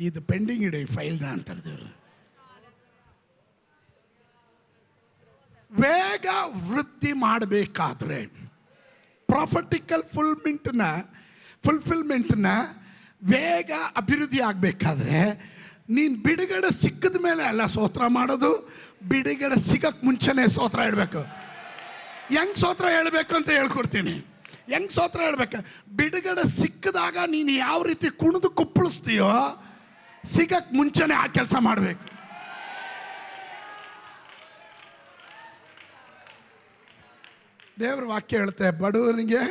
ಇದು ಪೆಂಡಿಂಗ್ ಇಡಿ ಫೈಲ್ನ ಅಂತಾರೆ ದೇವರು. ವೇಗ ವೃದ್ಧಿ ಮಾಡಬೇಕಾದ್ರೆ, ಪ್ರಾಫಿಟಿಕಲ್ ಫುಲ್ಫಿಲ್ಮೆಂಟ್ನ ವೇಗ ಅಭಿವೃದ್ಧಿ ಆಗಬೇಕಾದ್ರೆ, ನೀನು ಬಿಡುಗಡೆ ಸಿಕ್ಕಿದ ಮೇಲೆ ಅಲ್ಲ ಸ್ತೋತ್ರ ಮಾಡೋದು, ಬಿಡುಗಡೆ ಸಿಗಕ್ಕೆ ಮುಂಚೆನೇ ಸ್ತೋತ್ರ ಹೇಳಬೇಕು. ಹೆಂಗೆ ಸ್ತೋತ್ರ ಹೇಳಬೇಕು ಅಂತ ಹೇಳ್ಕೊಡ್ತೀನಿ. ಹೆಂಗೆ ಸ್ತೋತ್ರ ಹೇಳ್ಬೇಕು? ಬಿಡುಗಡೆ ಸಿಕ್ಕಿದಾಗ ನೀನು ಯಾವ ರೀತಿ ಕುಣಿದು ಕುಪ್ಪಳಿಸ್ತೀಯೋ, ಸಿಗಕ್ಕೆ ಮುಂಚೆನೇ ಆ ಕೆಲಸ ಮಾಡಬೇಕು. ದೇವ್ರ ವಾಕ್ಯ ಹೇಳುತ್ತೆ, ಬಡವನಿಗೆ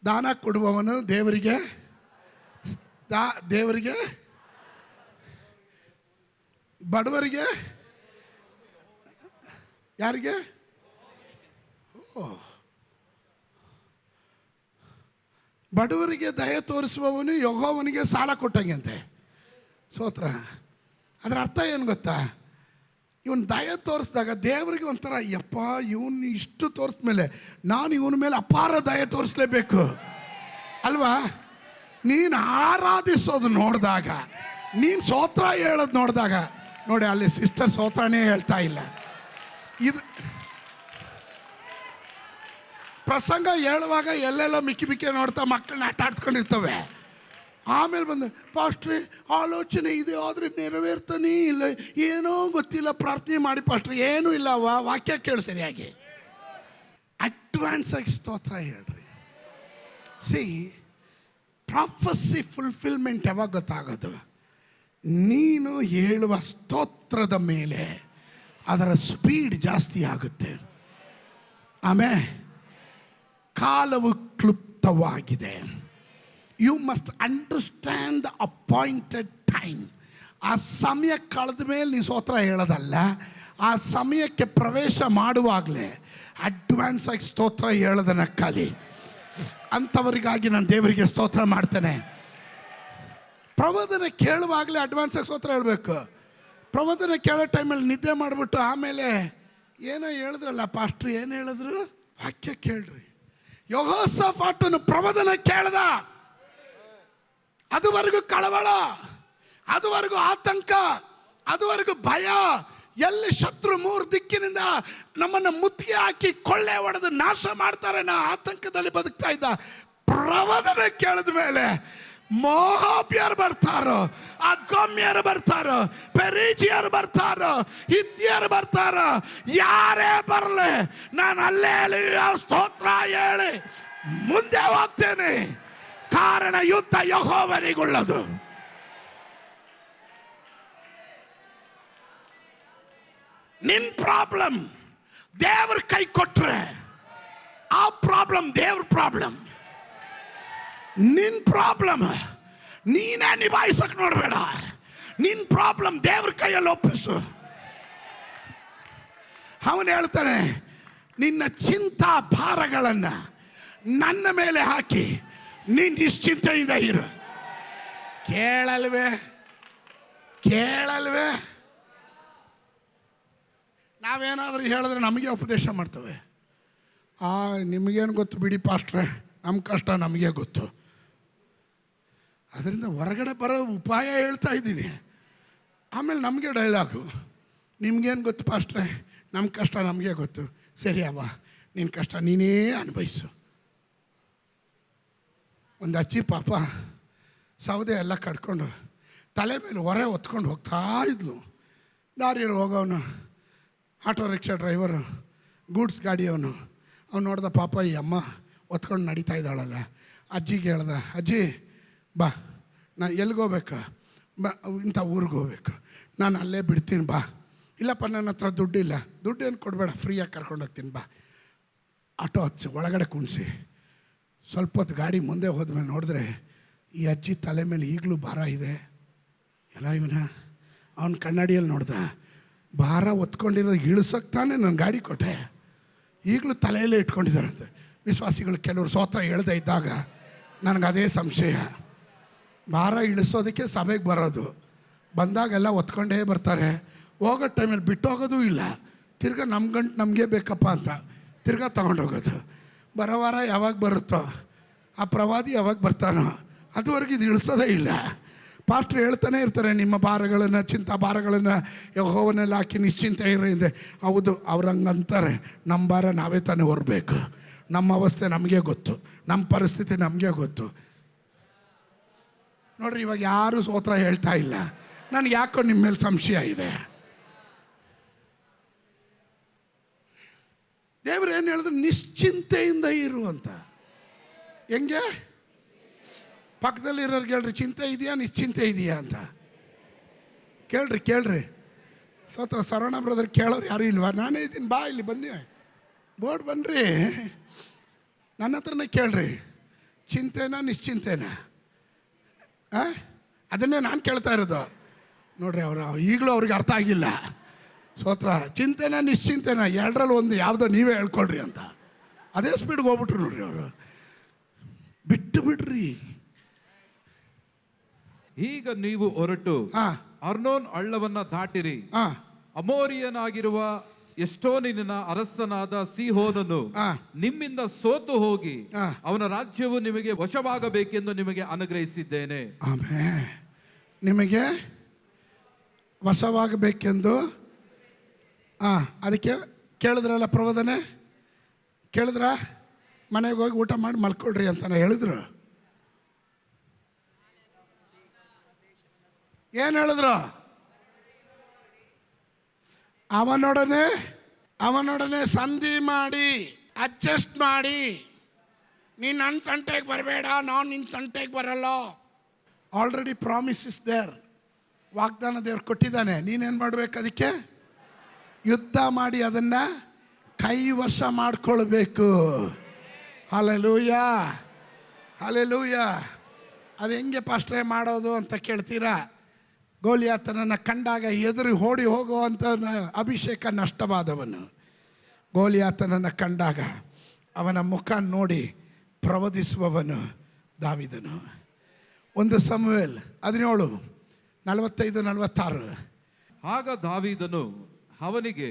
ದಾನ ಕೊಡುವವನು ದೇವರಿಗೆ ಬಡವರಿಗೆ ಯಾರಿಗೆ? ಬಡವರಿಗೆ ದಯೆ ತೋರಿಸುವವನು ಯೆಹೋವನಿಗೆ ಸಾಲ ಕೊಟ್ಟಂಗೆ. ಸ್ತೋತ್ರ. ಅದರ ಅರ್ಥ ಏನು ಗೊತ್ತಾ? ಇವನು ದಯೆ ತೋರಿಸಿದಾಗ ದೇವರಿಗೆ ಒಂಥರ, ಯಪ್ಪ ಇವನು ಇಷ್ಟು ತೋರಿಸ್ಮೇಲೆ ನಾನು ಇವನ ಮೇಲೆ ಅಪಾರ ದಯೆ ತೋರಿಸ್ಲೇಬೇಕು ಅಲ್ವಾ? ನೀನು ಆರಾಧಿಸೋದು ನೋಡಿದಾಗ, ನೀನು ಸ್ತೋತ್ರ ಹೇಳೋದು ನೋಡಿದಾಗ, ನೋಡಿ ಅಲ್ಲಿ ಸಿಸ್ಟರ್ ಸ್ತೋತ್ರನೇ ಹೇಳ್ತಾ ಇಲ್ಲ. ಇದು ಪ್ರಸಂಗ ಹೇಳುವಾಗ ಎಲ್ಲೆಲ್ಲ ಮಿಕ್ಕಿ ನೋಡ್ತಾ ಮಕ್ಕಳನ್ನ ಆಟ ಆಡ್ಸ್ಕೊಂಡಿರ್ತವೆ. ಆಮೇಲೆ ಬಂದು, ಪಾಸ್ಟ್ರಿ ಆಲೋಚನೆ ಇದೆ ಆದರೆ ನೆರವೇರ್ತಾನೇ ಇಲ್ಲ, ಏನೋ ಗೊತ್ತಿಲ್ಲ, ಪ್ರಾರ್ಥನೆ ಮಾಡಿ ಪಾಸ್ಟ್ರಿ. ಏನೂ ಇಲ್ಲವ, ವಾಕ್ಯ ಕೇಳು ಸರಿಯಾಗಿ. ಅಡ್ವಾನ್ಸ್ ಆಗಿ ಸ್ತೋತ್ರ ಹೇಳ್ರಿ. ಸಿ, ಪ್ರಾಫಸಿ ಫುಲ್ಫಿಲ್ಮೆಂಟ್ ಯಾವಾಗ ಗೊತ್ತಾಗೋದು? ನೀನು ಹೇಳುವ ಸ್ತೋತ್ರದ ಮೇಲೆ ಅದರ ಸ್ಪೀಡ್ ಜಾಸ್ತಿ ಆಗುತ್ತೆ. ಆಮೇಲೆ ಕಾಲವು ಕ್ಲುಪ್ತವಾಗಿದೆ. You must understand the appointed time. ಆ ಸಮಯ ಕಳೆದ ಮೇಲೆ ನೀವು ಸ್ತೋತ್ರ ಹೇಳೋದಲ್ಲ, ಆ ಸಮಯಕ್ಕೆ ಪ್ರವೇಶ ಮಾಡುವಾಗಲೇ ಅಡ್ವಾನ್ಸ್ ಆಗಿ ಸ್ತೋತ್ರ ಹೇಳೋದನ್ನ ಕಲಿ. ಅಂಥವರಿಗಾಗಿ ನಾನು ದೇವರಿಗೆ ಸ್ತೋತ್ರ ಮಾಡ್ತೇನೆ. ಪ್ರಬೋಧನೆ ಕೇಳುವಾಗಲೇ ಅಡ್ವಾನ್ಸ್ ಆಗಿ ಸ್ತೋತ್ರ ಹೇಳಬೇಕು. ಪ್ರಬೋಧನೆ ಕೇಳೋ ಟೈಮಲ್ಲಿ ನಿದ್ದೆ ಮಾಡಿಬಿಟ್ಟು ಆಮೇಲೆ ಏನೋ ಹೇಳಿದ್ರಲ್ಲ ಪಾಸ್ಟ್ರು, ಏನು ಹೇಳಿದ್ರು? ವಾಕ್ಯ ಕೇಳ್ರಿ. ಯೆಹೋಷಾಫಾಟನು ಪ್ರಬೋಧನೆ ಕೇಳ್ದ, ಅದುವರೆಗೂ ಕಳವಳ, ಅದುವರೆಗೂ ಆತಂಕ, ಅದುವರೆಗೂ ಭಯ. ಎಲ್ಲಿ ಶತ್ರು ಮೂರು ದಿಕ್ಕಿನಿಂದ ನಮ್ಮನ್ನು ಮುತ್ತಿಗೆ ಹಾಕಿ ಕೊಳ್ಳೆ ಹೊಡೆದು ನಾಶ ಮಾಡ್ತಾರೆ ನಾ ಆತಂಕದಲ್ಲಿ ಬದುಕ್ತಾ ಇದ್ದ. ಪ್ರಬೋಧನೆ ಕೇಳಿದ ಮೇಲೆ ಮೋಹಾಬ್ಯರು ಬರ್ತಾರೋ, ಅಗಮ್ಯರು ಬರ್ತಾರೋ, ಪೆರಿಜಿಯರು ಬರ್ತಾರೋ, ಹಿತ್ತಿಯರು ಬರ್ತಾರೋ, ಯಾರೇ ಬರಲಿ ನಾನು ಅಲ್ಲೇ ಸ್ತೋತ್ರ ಹೇಳಿ ಮುಂದೆ ಹೋಗ್ತೇನೆ. ಕಾರಣ ಯುದ್ಧ ಯೆಹೋವನಿಗುಳ್ಳದು. ನಿನ್ ಪ್ರಾಬ್ಲಮ್ ದೇವ್ರ ಕೈ ಕೊಟ್ರೆ ಆ ಪ್ರಾಬ್ಲಮ್ ದೇವ್ರ ಪ್ರಾಬ್ಲಮ್. ನಿನ್ ಪ್ರಾಬ್ಲಮ್ ನೀನೇ ನಿಭಾಯಿಸಕ್ ನೋಡಬೇಡ. ನಿನ್ ಪ್ರಾಬ್ಲಮ್ ದೇವ್ರ ಕೈಯಲ್ಲಿ ಒಪ್ಪಿಸು. ಅವನು ಹೇಳ್ತಾನೆ, ನಿನ್ನ ಚಿಂತಾ ಭಾರಗಳನ್ನು ನನ್ನ ಮೇಲೆ ಹಾಕಿ ನೀನ್ ನಿಶ್ಚಿಂತೆಯಿಂದ ಇರು. ಕೇಳಲ್ವೇ? ನಾವೇನಾದರೂ ಹೇಳಿದ್ರೆ ನಮಗೆ ಉಪದೇಶ ಮಾಡ್ತವೆ. ನಿಮಗೇನು ಗೊತ್ತು ಬಿಡಿ ಪಾಸ್ಟ್ರೆ, ನಮ್ಮ ಕಷ್ಟ ನಮಗೆ ಗೊತ್ತು. ಅದರಿಂದ ಹೊರಗಡೆ ಬರೋ ಉಪಾಯ ಹೇಳ್ತಾ ಇದ್ದೀನಿ. ಆಮೇಲೆ ನಮಗೆ ಡೈಲಾಗು, ನಿಮಗೇನು ಗೊತ್ತು ಪಾಸ್ಟ್ರೆ, ನಮ್ಮ ಕಷ್ಟ ನಮಗೆ ಗೊತ್ತು. ಸರಿ ಅವ್ವ, ನಿನ್ನ ಕಷ್ಟ ನೀನೇ ಅನುಭವಿಸು. ಒಂದು ಅಜ್ಜಿ ಪಾಪ ಸೌದೆ ಎಲ್ಲ ಕಟ್ಕೊಂಡು ತಲೆ ಮೇಲೆ ಹೊರೆ ಹೊತ್ಕೊಂಡು ಹೋಗ್ತಾ ಇದ್ಲು. ದಾರಿಯಲ್ಲಿ ಹೋಗೋನು ಆಟೋ ರಿಕ್ಷಾ ಡ್ರೈವರು, ಗೂಡ್ಸ್ ಗಾಡಿಯವನು, ಅವ್ನು ನೋಡ್ದ ಪಾಪ ಈ ಅಮ್ಮ ಹೊತ್ಕೊಂಡು ನಡೀತಾ ಇದ್ದಾಳಲ್ಲ. ಅಜ್ಜಿಗೆ ಹೇಳ್ದ, ಅಜ್ಜಿ ಬಾ, ನಾನು ಎಲ್ಲಿಗೋಗ್ಬೇಕಾ? ಬಾ, ಇಂಥ ಊರಿಗೆ ಹೋಗ್ಬೇಕು, ನಾನು ಅಲ್ಲೇ ಬಿಡ್ತೀನಿ ಬಾ. ಇಲ್ಲಪ್ಪ ನನ್ನ ಹತ್ರ ದುಡ್ಡಿಲ್ಲ. ದುಡ್ಡೇನು ಕೊಡಬೇಡ, ಫ್ರೀಯಾಗಿ ಕರ್ಕೊಂಡು ಹೋಗ್ತೀನಿ ಬಾ. ಆಟೋ ಹಚ್ಚಿ ಒಳಗಡೆ ಕುಣಿಸಿ ಸ್ವಲ್ಪ ಹೊತ್ತು ಗಾಡಿ ಮುಂದೆ ಹೋದ್ಮೇಲೆ ನೋಡಿದ್ರೆ ಈ ಅಜ್ಜಿ ತಲೆ ಮೇಲೆ ಈಗಲೂ ಭಾರ ಇದೆ. ಎಲ್ಲ ಇವನ ಅವನ ಕನ್ನಡಿಯಲ್ಲಿ ನೋಡ್ದ, ಭಾರ ಹೊತ್ಕೊಂಡಿರೋದು ಇಳಿಸೋಕೆ ತಾನೇ ನಾನು ಗಾಡಿ ಕೊಟ್ಟೆ, ಈಗಲೂ ತಲೆಯಲ್ಲೇ ಇಟ್ಕೊಂಡಿದ್ದಾರಂತೆ. ವಿಶ್ವಾಸಿಗಳು ಕೆಲವರು ಸ್ತೋತ್ರ ಹೇಳ್ದೆ ಇದ್ದಾಗ ನನಗೆ ಅದೇ ಸಂಶಯ. ಭಾರ ಇಳಿಸೋದಕ್ಕೆ ಸಭೆಗೆ ಬರೋದು, ಬಂದಾಗೆಲ್ಲ ಹೊತ್ಕೊಂಡೇ ಬರ್ತಾರೆ, ಹೋಗೋ ಟೈಮಲ್ಲಿ ಬಿಟ್ಟೋಗೋದು ಇಲ್ಲ. ತಿರ್ಗಾ ನಮಗೆ ಬೇಕಪ್ಪ ಅಂತ ತಿರ್ಗಾ ತೊಗೊಂಡೋಗೋದು. ಬರೋ ವಾರ ಯಾವಾಗ ಬರುತ್ತೋ, ಆ ಪ್ರವಾದಿ ಯಾವಾಗ ಬರ್ತಾನೋ ಅದುವರೆಗೆ ಇದು ಇಳಿಸೋದೇ ಇಲ್ಲ. ಪಾಸ್ಟ್ರು ಹೇಳ್ತಾನೆ ಇರ್ತಾರೆ, ನಿಮ್ಮ ಭಾರಗಳನ್ನು, ಚಿಂತಾ ಭಾರಗಳನ್ನು ಯೆಹೋವನಲ್ಲಿ ಹಾಕಿ ನಿಶ್ಚಿಂತೆ ಇರಿಂದ. ಹೌದು, ಅವ್ರಂಗೆ ಅಂತಾರೆ. ನಮ್ಮ ಭಾರ ನಾವೇ ತಾನೇ ಹೊರಬೇಕು. ನಮ್ಮ ಅವಸ್ಥೆ ನಮಗೆ ಗೊತ್ತು, ನಮ್ಮ ಪರಿಸ್ಥಿತಿ ನಮಗೆ ಗೊತ್ತು. ನೋಡ್ರಿ, ಇವಾಗ ಯಾರೂ ಸ್ತೋತ್ರ ಹೇಳ್ತಾ ಇಲ್ಲ. ನನಗೆ ಯಾಕೋ ನಿಮ್ಮ ಮೇಲೆ ಸಂಶಯ ಇದೆ. ದೇವ್ರು ಏನು ಹೇಳಿದ್ರು? ನಿಶ್ಚಿಂತೆಯಿಂದ ಇರು ಅಂತ. ಹೆಂಗೆ? ಪಕ್ಕದಲ್ಲಿರೋರ್ಗೆ ಹೇಳ್ರಿ, ಚಿಂತೆ ಇದೆಯಾ ನಿಶ್ಚಿಂತೆ ಇದೆಯಾ ಅಂತ ಕೇಳ್ರಿ. ಸ್ತೋತ್ರ. ಸರಣ ಬ್ರದರ್ ಕೇಳೋರು ಯಾರು ಇಲ್ವಾ? ನಾನೇ ಇದ್ದೀನಿ, ಬಾ ಇಲ್ಲಿ ಬನ್ನಿ, ಬೋರ್ಡ್ ಬನ್ನಿರಿ, ನನ್ನ ಹತ್ರನೇ ಕೇಳ್ರಿ. ಚಿಂತೆನಾ ನಿಶ್ಚಿಂತೆನಾ? ಅದನ್ನೇ ನಾನು ಕೇಳ್ತಾ ಇರೋದು. ನೋಡ್ರಿ, ಈಗಲೂ ಅವ್ರಿಗೆ ಅರ್ಥ ಆಗಿಲ್ಲ. ಸ್ತೋತ್ರ. ಚಿಂತೆನ ನಿಶ್ಚಿಂತೆನ ಎರಡರಲ್ಲಿ ಒಂದು ಯಾವುದೋ ನೀವೇ ಹೇಳ್ಕೊಳ್ರಿ ಅಂತ ಅದೇ ಸ್ಪೀಡ್ಗೆ ಹೋಗ್ಬಿಟ್ರು ನೋಡ್ರಿ ಅವರು. ಬಿಟ್ಟು ಬಿಡ್ರಿ. ಈಗ ನೀವು ಹೊರಟು ಅರ್ನೋನ್ ಹಳ್ಳವನ್ನ ದಾಟಿರಿ. ಅಮೋರಿಯನಾಗಿರುವ ಎಷ್ಟೋನಿನ ಅರಸನಾದ ಸೀಹೋನನು ನಿಮ್ಮಿಂದ ಸೋತು ಹೋಗಿ ಅವನ ರಾಜ್ಯವು ನಿಮಗೆ ವಶವಾಗಬೇಕೆಂದು ನಿಮಗೆ ಅನುಗ್ರಹಿಸಿದ್ದೇನೆ. ಆಮೇಲೆ ನಿಮಗೆ ವಶವಾಗಬೇಕೆಂದು ಅದಕ್ಕೆ ಕೇಳಿದ್ರಲ್ಲ ಪ್ರಬೋಧನೆ, ಕೇಳಿದ್ರ ಮನೆಗೆ ಹೋಗಿ ಊಟ ಮಾಡಿ ಮಲ್ಕೊಳ್ರಿ ಅಂತಾನೆ ಹೇಳಿದ್ರು. ಏನು ಹೇಳಿದ್ರು? ಅವನೊಡನೆ ಸಂಧಿ ಮಾಡಿ ಅಡ್ಜಸ್ಟ್ ಮಾಡಿ, ನೀನು ನನ್ನ ತಂಟೆಗೆ ಬರಬೇಡ, ನಾನು ನಿನ್ನ ತಂಟೆಗೆ ಬರಲ್ಲ. Already promise is there. ವಾಗ್ದಾನ ದೇವ್ರು ಕೊಟ್ಟಿದ್ದಾನೆ. ನೀನೇನು ಮಾಡಬೇಕು? ಅದಕ್ಕೆ ಯುದ್ಧ ಮಾಡಿ ಅದನ್ನು ಕೈವಶ ಮಾಡ್ಕೊಳ್ಬೇಕು. Hallelujah, hallelujah. ಅದು ಹೆಂಗೆ ಪಾಸ್ಟ್ರೇ ಮಾಡೋದು ಅಂತ ಕೇಳ್ತೀರಾ? ಗೋಲಿಯಾತನನ್ನು ಕಂಡಾಗ ಎದುರು ಓಡಿ ಹೋಗುವಂಥ ಅಭಿಷೇಕ ನಷ್ಟವಾದವನು. ಗೋಲಿಯಾತನನ್ನು ಕಂಡಾಗ ಅವನ ಮುಖ ನೋಡಿ ಪ್ರವದಿಸುವವನು ದಾವೀದನು. 1 ಸಮುವೇಲ್ 17:45-46. ಆಗ ದಾವೀದನು ಅವನಿಗೆ,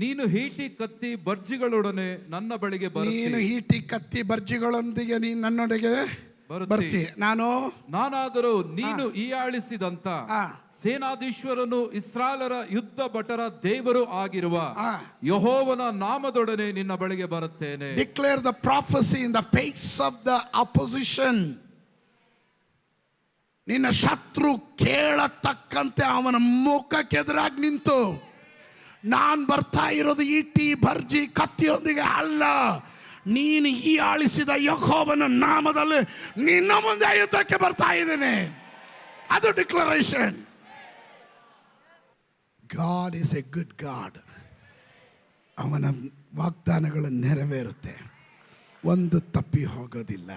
ನೀನು ಈಟಿ ಕತ್ತಿ ಬರ್ಜಿಗಳೊಡನೆ ನನ್ನ ಬಳಿಗೆ ನೀನು ಈಟಿ ಕತ್ತಿ ಬರ್ಜಿಗಳೊಂದಿಗೆ ನೀನು ನನ್ನೊಳಗೆ ಬರ್ತಿ, ನಾನಾದರೂ ನೀನು ಹೀಯಾಳಿಸಿದಂತ ಸೇನಾಧೀಶ್ವರನು ಇಸ್ರಾಯೇಲರ ಯುದ್ಧ ಭಟರ ದೇವರು ಆಗಿರುವ ಯೆಹೋವನ ನಾಮದೊಡನೆ ನಿನ್ನ ಬಳಿಗೆ ಬರುತ್ತೇನೆ. Declare the prophecy in the face of the opposition. ನಿನ್ನ ಶತ್ರು ಕೇಳತಕ್ಕಂತೆ ಅವನ ಮುಖಕ್ಕೆದುರಾಗಿ ನಿಂತು, ನಾನು ಬರ್ತಾ ಇರೋದು ಈಟಿ ಬರ್ಜಿ ಕತ್ತಿಯೊಂದಿಗೆ ಅಲ್ಲ, ನೀನು ಈ ಆಳಿಸಿದ ಯೆಹೋವನ ನಾಮದಲ್ಲಿ ನಿನ್ನ ಮುಂದೆ ಯುದ್ಧಕ್ಕೆ ಬರ್ತಾ ಇದ್ದೇನೆ. ಅದು declaration. God is A good god. ಅವನ ವಾಗ್ದಾನಗಳು ನೆರವೇರುತ್ತೆ, ಒಂದು ತಪ್ಪಿ ಹೋಗೋದಿಲ್ಲ.